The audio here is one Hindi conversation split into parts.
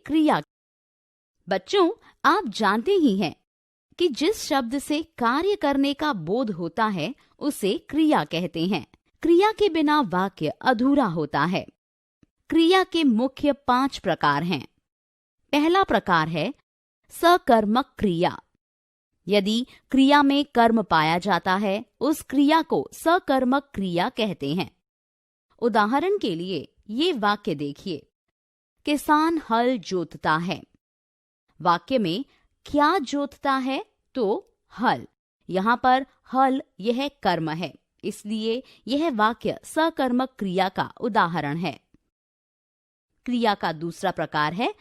क्रिया। बच्चों, आप जानते ही हैं कि जिस शब्द से कार्य करने का बोध होता है उसे क्रिया कहते हैं। क्रिया के बिना वाक्य अधूरा होता है। क्रिया के मुख्य 5 प्रकार हैं। पहला प्रकार है सकर्मक क्रिया। यदि क्रिया में कर्म पाया जाता है, उस क्रिया को सकर्मक क्रिया कहते हैं। उदाहरण के लिए ये वाक्य देखिए, किसान हल जोतता है। वाक्य में क्या जोतता है? तो हल। यहाँ पर हल यह कर्म है, इसलिए यह वाक्य सकर्मक क्रिया का उदाहरण है। क्रिया का दूसरा प्रकार है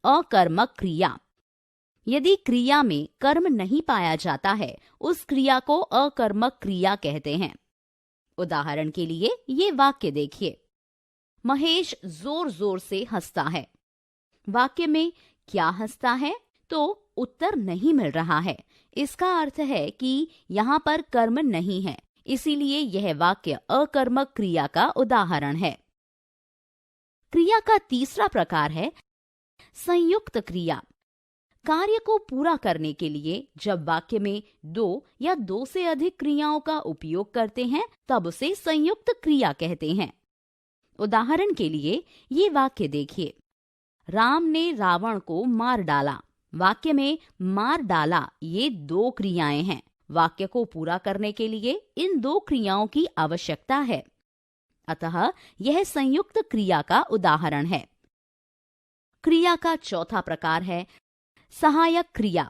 अकर्मक क्रिया। यदि क्रिया में कर्म नहीं पाया जाता है, उस क्रिया को अकर्मक क्रिया कहते हैं। उदाहरण के लिए ये वाक्य देखिए, महेश जोर जोर से हंसता है। वाक्य में क्या हंसता है? तो उत्तर नहीं मिल रहा है। इसका अर्थ है कि यहाँ पर कर्म नहीं है, इसीलिए यह वाक्य अकर्मक क्रिया का उदाहरण है। क्रिया का तीसरा प्रकार है संयुक्त क्रिया। कार्य को पूरा करने के लिए जब वाक्य में 2 या 2 से अधिक क्रियाओं का उपयोग करते हैं, तब उसे संयुक्त क्रिया कहते हैं। उदाहरण के लिए ये वाक्य देखिए, राम ने रावण को मार डाला। वाक्य में मार डाला ये 2 क्रियाएं हैं। वाक्य को पूरा करने के लिए इन 2 क्रियाओं की आवश्यकता है, अतः यह संयुक्त क्रिया का उदाहरण है। क्रिया का चौथा प्रकार है सहायक क्रिया।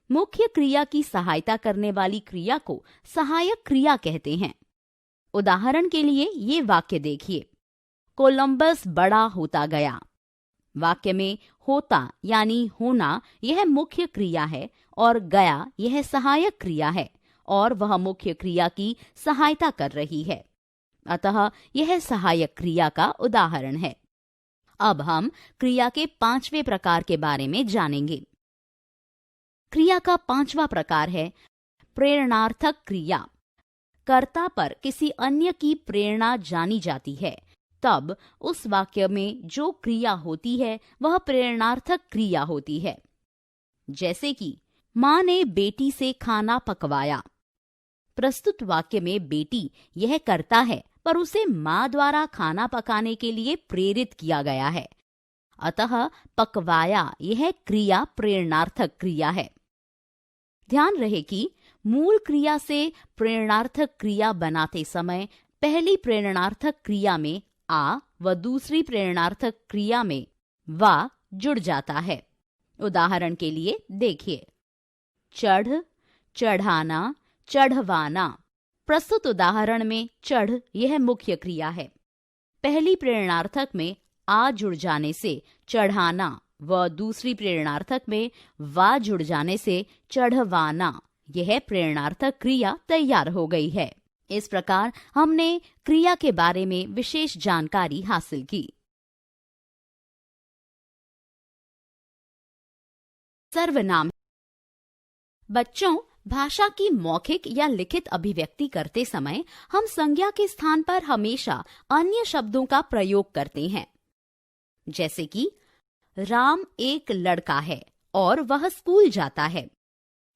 मुख्य क्रिया की सहायता करने वाली क्रिया को सहायक क्रिया कहते हैं। उदाहरण के लिए ये वाक्य देखिए, कोलंबस बड़ा होता गया। वाक्य में होता यानी होना यह मुख्य क्रिया है और गया यह सहायक क्रिया है, और वह मुख्य क्रिया की सहायता कर रही है, अतः यह सहायक क्रिया का उदाहरण है। अब हम क्रिया के 5वें प्रकार के बारे में जानेंगे। क्रिया का 5वां प्रकार है प्रेरणार्थक क्रिया। कर्ता पर किसी अन्य की प्रेरणा जानी जाती है, तब उस वाक्य में जो क्रिया होती है वह प्रेरणार्थक क्रिया होती है। जैसे कि माँ ने बेटी से खाना पकवाया। प्रस्तुत वाक्य में बेटी यह कर्ता है, पर उसे माँ द्वारा खाना पकाने के लिए प्रेरित किया गया है, अतः पकवाया यह क्रिया प्रेरणार्थक क्रिया है। ध्यान रहे कि मूल क्रिया से प्रेरणार्थक क्रिया बनाते समय पहली प्रेरणार्थक क्रिया में आ व दूसरी प्रेरणार्थक क्रिया में वा जुड़ जाता है। उदाहरण के लिए देखिए, चढ़, चढ़ाना, चढ़वाना। प्रस्तुत उदाहरण में चढ़ यह मुख्य क्रिया है। पहली प्रेरणार्थक में आ जुड़ जाने से चढ़ाना व दूसरी प्रेरणार्थक में वा जुड़ जाने से चढ़वाना यह प्रेरणार्थक क्रिया तैयार हो गई है। इस प्रकार हमने क्रिया के बारे में विशेष जानकारी हासिल की। सर्वनाम। बच्चों, भाषा की मौखिक या लिखित अभिव्यक्ति करते समय हम संज्ञा के स्थान पर हमेशा अन्य शब्दों का प्रयोग करते हैं। जैसे कि राम एक लड़का है और वह स्कूल जाता है।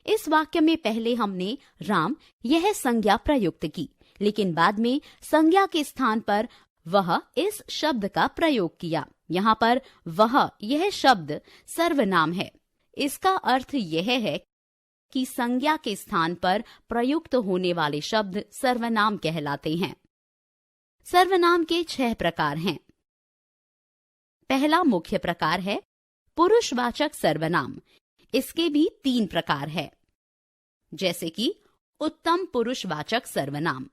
इस वाक्य में पहले हमने राम यह संज्ञा प्रयुक्त की, लेकिन बाद में संज्ञा के स्थान पर वह इस शब्द का प्रयोग किया। यहाँ पर वह यह शब्द सर्वनाम है। इसका अर्थ यह है कि संज्ञा के स्थान पर प्रयुक्त होने वाले शब्द सर्वनाम कहलाते हैं। सर्वनाम के 6 प्रकार हैं। पहला मुख्य प्रकार है पुरुषवाचक सर्वनाम। इसके भी 3 प्रकार है, जैसे कि उत्तम पुरुषवाचक सर्वनाम।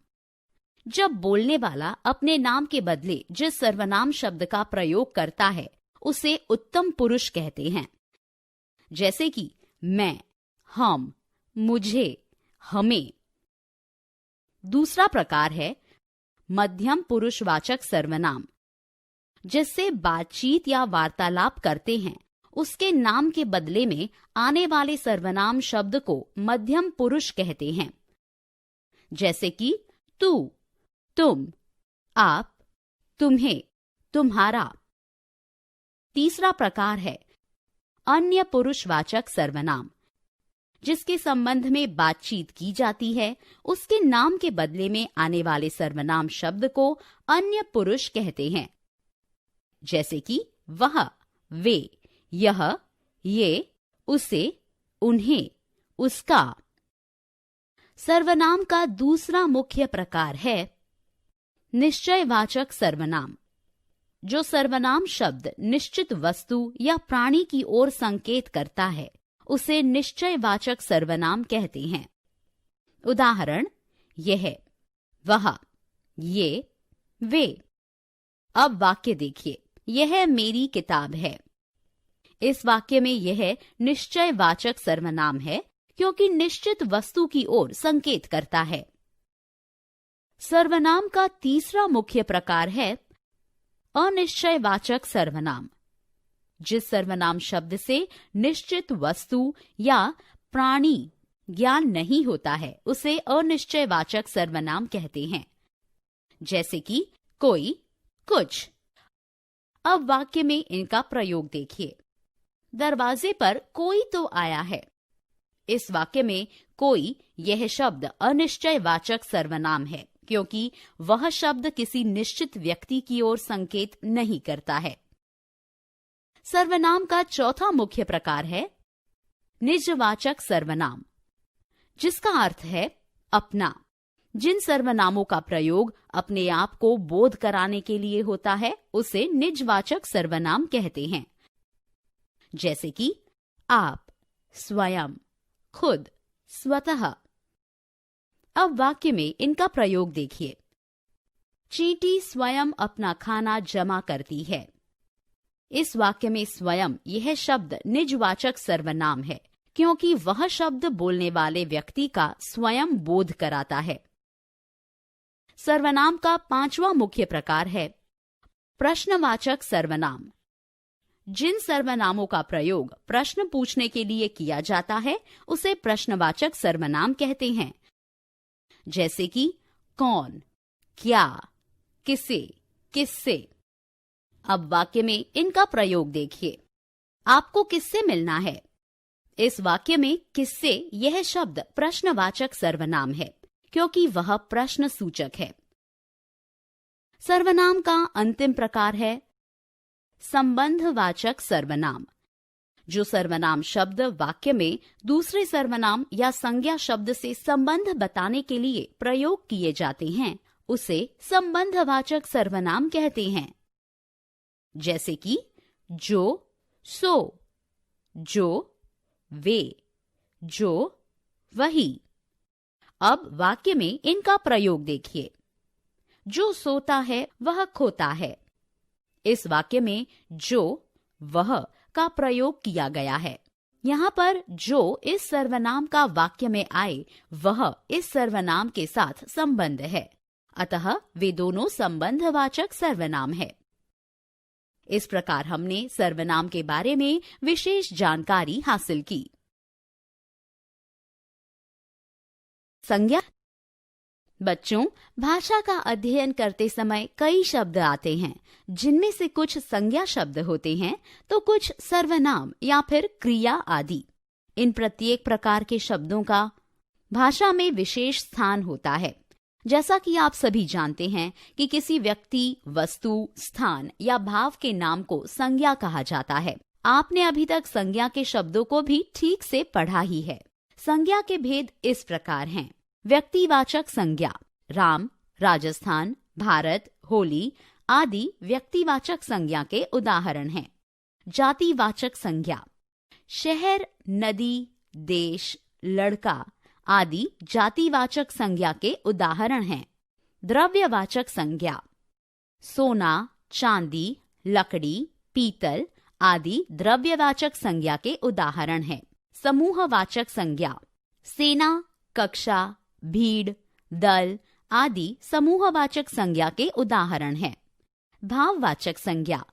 जब बोलने वाला अपने नाम के बदले जिस सर्वनाम शब्द का प्रयोग करता है उसे उत्तम पुरुष कहते हैं। जैसे कि मैं, हम, मुझे, हमें। दूसरा प्रकार है मध्यम पुरुषवाचक सर्वनाम। जिससे बातचीत या वार्तालाप करते हैं उसके नाम के बदले में आने वाले सर्वनाम शब्द को मध्यम पुरुष कहते हैं। जैसे कि तू, तुम, आप, तुम्हें, तुम्हारा। तीसरा प्रकार है अन्य पुरुषवाचक सर्वनाम। जिसके संबंध में बातचीत की जाती है, उसके नाम के बदले में आने वाले सर्वनाम शब्द को अन्य पुरुष कहते हैं। जैसे कि वह, वे, यह, ये, उसे, उन्हें, उसका। सर्वनाम का दूसरा मुख्य प्रकार है निश्चयवाचक सर्वनाम। जो सर्वनाम शब्द निश्चित वस्तु या प्राणी की ओर संकेत करता है, उसे निश्चयवाचक सर्वनाम कहते हैं। उदाहरण यह, वह, ये, वे। अब वाक्य देखिए, यह मेरी किताब है। इस वाक्य में यह निश्चयवाचक सर्वनाम है क्योंकि निश्चित वस्तु की ओर संकेत करता है। सर्वनाम का तीसरा मुख्य प्रकार है अनिश्चयवाचक सर्वनाम। जिस सर्वनाम शब्द से निश्चित वस्तु या प्राणी ज्ञान नहीं होता है, उसे अनिश्चयवाचक सर्वनाम कहते हैं। जैसे कि कोई, कुछ। अब वाक्य में इनका प्रयोग देखिए। दरवाजे पर कोई तो आया है। इस वाक्य में कोई, यह शब्द अनिश्चयवाचक सर्वनाम है क्योंकि वह शब्द किसी निश्चित व्यक्ति की ओर संकेत नहीं करता है। सर्वनाम का चौथा मुख्य प्रकार है निजवाचक सर्वनाम, जिसका अर्थ है अपना। जिन सर्वनामों का प्रयोग अपने आप को बोध कराने के लिए होता है, उसे निजवाचक सर्वनाम कहते हैं। जैसे कि आप, स्वयं, खुद, स्वतः। अब वाक्य में इनका प्रयोग देखिए। चींटी स्वयं अपना खाना जमा करती है। इस वाक्य में स्वयं, यह शब्द निजवाचक सर्वनाम है क्योंकि वह शब्द बोलने वाले व्यक्ति का स्वयं बोध कराता है। सर्वनाम का पांचवा मुख्य प्रकार है प्रश्नवाचक सर्वनाम। जिन सर्वनामों का प्रयोग प्रश्न पूछने के लिए किया जाता है, उसे प्रश्नवाचक सर्वनाम कहते हैं। जैसे कि कौन, क्या, किसे, किससे। अब वाक्य में इनका प्रयोग देखिए। आपको किससे मिलना है? इस वाक्य में किससे, यह शब्द प्रश्नवाचक सर्वनाम है क्योंकि वह प्रश्न सूचक है। सर्वनाम का अंतिम प्रकार है संबंधवाचक सर्वनाम। जो सर्वनाम शब्द वाक्य में दूसरे सर्वनाम या संज्ञा शब्द से संबंध बताने के लिए प्रयोग किए जाते हैं, उसे संबंधवाचक सर्वनाम कहते हैं। जैसे कि जो, सो, जो, वे, जो, वही। अब वाक्य में इनका प्रयोग देखिए। जो सोता है वह खोता है। इस वाक्य में जो, वह का प्रयोग किया गया है। यहाँ पर जो इस सर्वनाम का वाक्य में आए, वह इस सर्वनाम के साथ संबंध है, अतः वे दोनों संबंधवाचक सर्वनाम है। इस प्रकार हमने सर्वनाम के बारे में विशेष जानकारी हासिल की। संज्ञा। बच्चों, भाषा का अध्ययन करते समय कई शब्द आते हैं, जिनमें से कुछ संज्ञा शब्द होते हैं तो कुछ सर्वनाम या फिर क्रिया आदि। इन प्रत्येक प्रकार के शब्दों का भाषा में विशेष स्थान होता है। जैसा कि आप सभी जानते हैं कि किसी व्यक्ति, वस्तु, स्थान या भाव के नाम को संज्ञा कहा जाता है। आपने अभी तक संज्ञा के शब्दों को भी ठीक से पढ़ा ही है। संज्ञा के भेद इस प्रकार हैं। व्यक्तिवाचक संज्ञा, राम, राजस्थान, भारत, होली आदि व्यक्तिवाचक संज्ञा के उदाहरण हैं। जातिवाचक संज्ञा, शहर, नदी, देश, लड़का आदि जातिवाचक संज्ञा के उदाहरण हैं। द्रव्यवाचक संज्ञा, सोना, चांदी, लकड़ी, पीतल आदि द्रव्यवाचक संज्ञा के उदाहरण हैं। समूहवाचक संज्ञा, सेना, कक्षा, भीड़, दल आदि समूहवाचक संज्ञा के उदाहरण हैं। भाववाचक संज्ञा,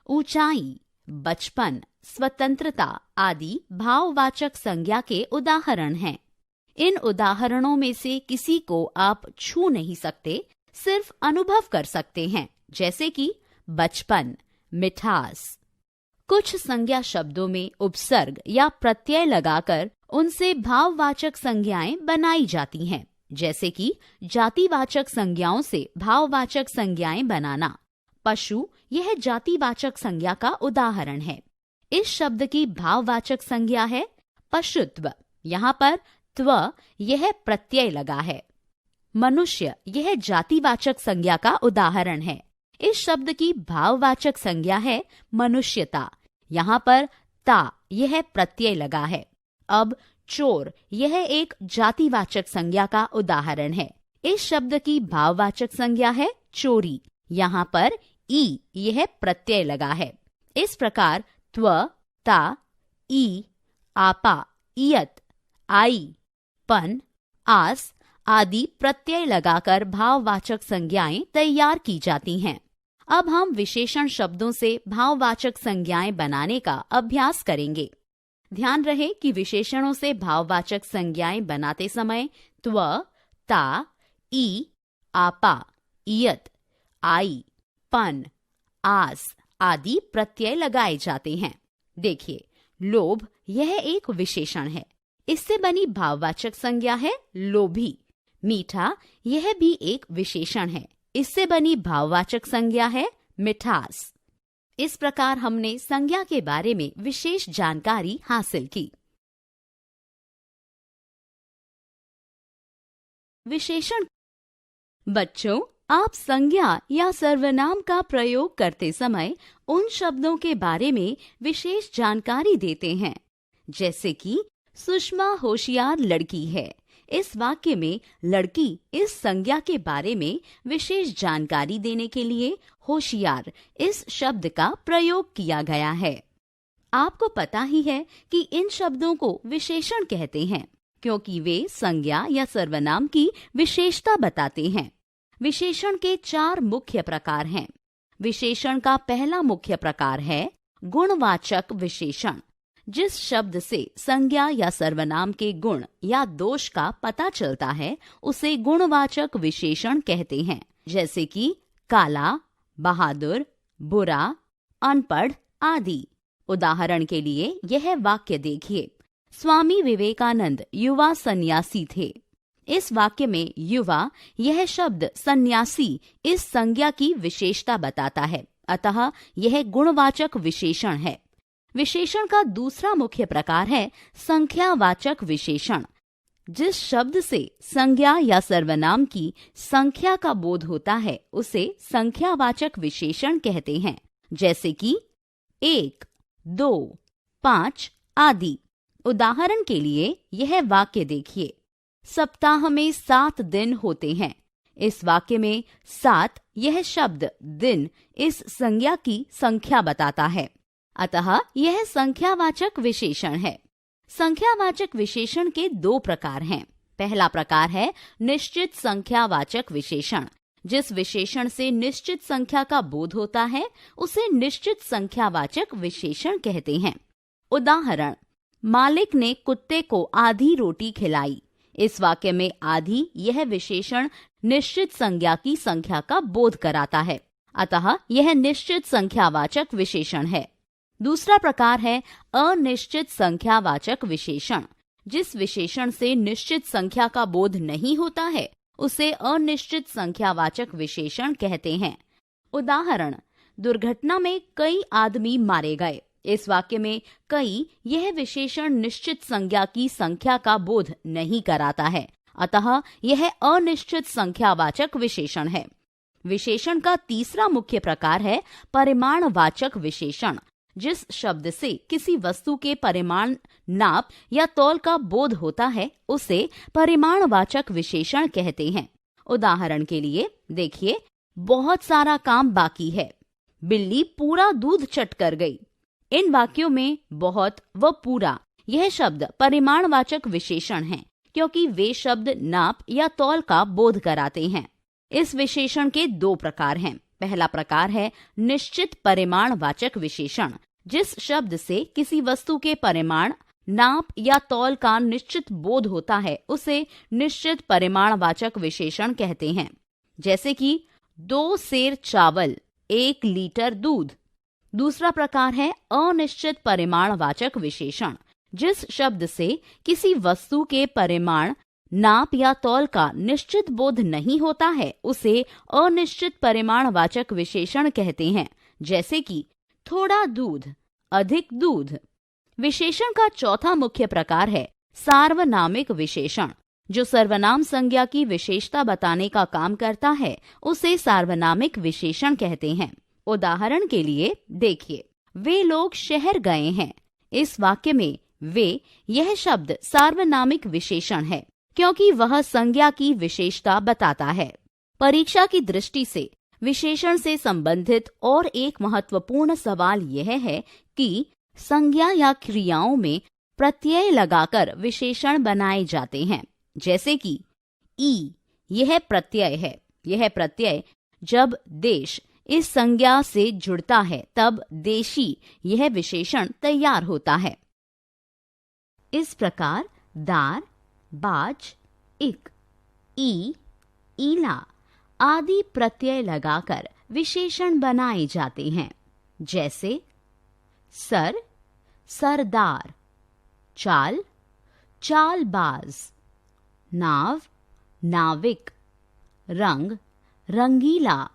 ऊंचाई, बचपन, स्वतंत्रता आदि भाववाचक संज्ञा के उदाहरण हैं। इन उदाहरणों में से किसी को आप छू नहीं सकते, सिर्फ अनुभव कर सकते हैं। जैसे कि बचपन, मिठास, कुछ संज्ञा शब्दों में उपसर्ग या प्रत्यय लगाकर उनसे भाववाचक संज्ञाएं बनाई जाती हैं, जैसे कि जातिवाचक संज्ञाओं से भाववाचक संज्ञाएं बनाना। पशु यह जातिवाचक संज्ञा का उदाहरण है। इस शब्द की भाववाचक संज्ञा है पशुत्व। यहाँ पर त्व यह प्रत्यय लगा है। मनुष्य यह जातिवाचक संज्ञा का उदाहरण है। इस शब्द की भाववाचक संज्ञा है मनुष्यता। यहाँ पर ता यह प्रत्यय लगा है। अब चोर यह एक जातिवाचक संज्ञा का उदाहरण है। इस शब्द की भाववाचक संज्ञा है चोरी। यहाँ पर ई यह प्रत्यय लगा है। इस प्रकार त्व, ता, ई, आपा, इयत, आई, पन, आस आदि प्रत्यय लगाकर भाववाचक संज्ञाएं तैयार की जाती हैं। अब हम विशेषण शब्दों से भाववाचक संज्ञाएं बनाने का अभ्यास करेंगे। ध्यान रहे कि विशेषणों से भाववाचक संज्ञाएं बनाते समय त्व, ता, ई, आपा, इयत, आई, पन, आस आदि प्रत्यय लगाए जाते हैं। देखिए, लोभ यह एक विशेषण है। इससे बनी भाववाचक संज्ञा है लोभी। मीठा यह भी एक विशेषण है। इससे बनी भाववाचक संज्ञा है मिठास। इस प्रकार हमने संज्ञा के बारे में विशेष जानकारी हासिल की। विशेषण। बच्चों, आप संज्ञा या सर्वनाम का प्रयोग करते समय उन शब्दों के बारे में विशेष जानकारी देते हैं, जैसे कि सुषमा होशियार लड़की है। इस वाक्य में लड़की इस संज्ञा के बारे में विशेष जानकारी देने के लिए होशियार इस शब्द का प्रयोग किया गया है। आपको पता ही है कि इन शब्दों को विशेषण कहते हैं क्योंकि वे संज्ञा या सर्वनाम की विशेषता बताते हैं। विशेषण के 4 मुख्य प्रकार हैं। विशेषण का पहला मुख्य प्रकार है गुणवाचक विशेषण। जिस शब्द से संज्ञा या सर्वनाम के गुण या दोष का पता चलता है उसे गुणवाचक विशेषण कहते हैं, जैसे कि काला, बहादुर, बुरा, अनपढ़ आदि। उदाहरण के लिए यह वाक्य देखिए। स्वामी विवेकानंद युवा सन्यासी थे। इस वाक्य में युवा यह शब्द सन्यासी इस संज्ञा की विशेषता बताता है, अतः यह गुणवाचक विशेषण है। विशेषण का दूसरा मुख्य प्रकार है संख्यावाचक विशेषण। जिस शब्द से संज्ञा या सर्वनाम की संख्या का बोध होता है उसे संख्यावाचक विशेषण कहते हैं, जैसे कि 1, 2, 5 आदि। उदाहरण के लिए यह वाक्य देखिए। सप्ताह में 7 दिन होते हैं। इस वाक्य में 7 यह शब्द दिन इस संज्ञा की संख्या बताता है, अतः यह संख्यावाचक विशेषण है। संख्यावाचक विशेषण के 2 प्रकार हैं। पहला प्रकार है निश्चित संख्यावाचक विशेषण। जिस विशेषण से निश्चित संख्या का बोध होता है उसे निश्चित संख्यावाचक विशेषण कहते हैं। उदाहरण, मालिक ने कुत्ते को आधी रोटी खिलाई। इस वाक्य में आधी यह विशेषण निश्चित संज्ञा की संख्या का बोध कराता है, अतः यह निश्चित संख्यावाचक विशेषण है। दूसरा प्रकार है अनिश्चित संख्यावाचक विशेषण। जिस विशेषण से निश्चित संख्या का बोध नहीं होता है उसे अनिश्चित संख्यावाचक विशेषण कहते हैं। उदाहरण, दुर्घटना में कई आदमी मारे गए। इस वाक्य में कई यह विशेषण निश्चित संज्ञा की संख्या का बोध नहीं कराता है, अतः यह अनिश्चित संख्यावाचक विशेषण है। विशेषण का तीसरा मुख्य प्रकार है परिमाणवाचक विशेषण। जिस शब्द से किसी वस्तु के परिमाण, नाप या तौल का बोध होता है उसे परिमाणवाचक विशेषण कहते हैं। उदाहरण के लिए देखिए, बहुत सारा काम बाकी है। बिल्ली पूरा दूध चट कर गई। इन वाक्यों में बहुत व पूरा यह शब्द परिमाणवाचक विशेषण हैं, क्योंकि वे शब्द नाप या तौल का बोध कराते हैं। इस विशेषण के 2 प्रकार हैं। पहला प्रकार है निश्चित परिमाणवाचक विशेषण। जिस शब्द से किसी वस्तु के परिमाण, नाप या तौल का निश्चित बोध होता है उसे निश्चित परिमाणवाचक विशेषण कहते हैं, जैसे कि 2 सेर चावल, 1 लीटर दूध। दूसरा प्रकार है अनिश्चित परिमाणवाचक विशेषण। जिस शब्द से किसी वस्तु के परिमाण, नाप या तौल का निश्चित बोध नहीं होता है उसे अनिश्चित परिमाणवाचक विशेषण कहते हैं। जैसे कि थोड़ा दूध, अधिक दूध। विशेषण का चौथा मुख्य प्रकार है सार्वनामिक विशेषण। जो सर्वनाम संज्ञा की विशेषता बताने का काम करता है उसे सार्वनामिक विशेषण कहते हैं। उदाहरण के लिए देखिए, वे लोग शहर गए हैं। इस वाक्य में वे, यह शब्द सार्वनामिक विशेषण है क्योंकि वह संज्ञा की विशेषता बताता है। परीक्षा की दृष्टि से विशेषण से संबंधित और एक महत्वपूर्ण सवाल यह है कि संज्ञा या क्रियाओं में प्रत्यय लगाकर विशेषण बनाए जाते हैं। जैसे कि ई, यह प्रत्यय है। यह प्रत्यय जब देश इस संज्ञा से जुड़ता है तब देशी, यह विशेषण तैयार होता है। इस प्रकार दार, बाज, इक, ई, ईला आदि प्रत्यय लगाकर विशेषण बनाए जाते हैं। जैसे सर, सरदार, चाल, चालबाज, नाव, नाविक, रंग, रंगीला,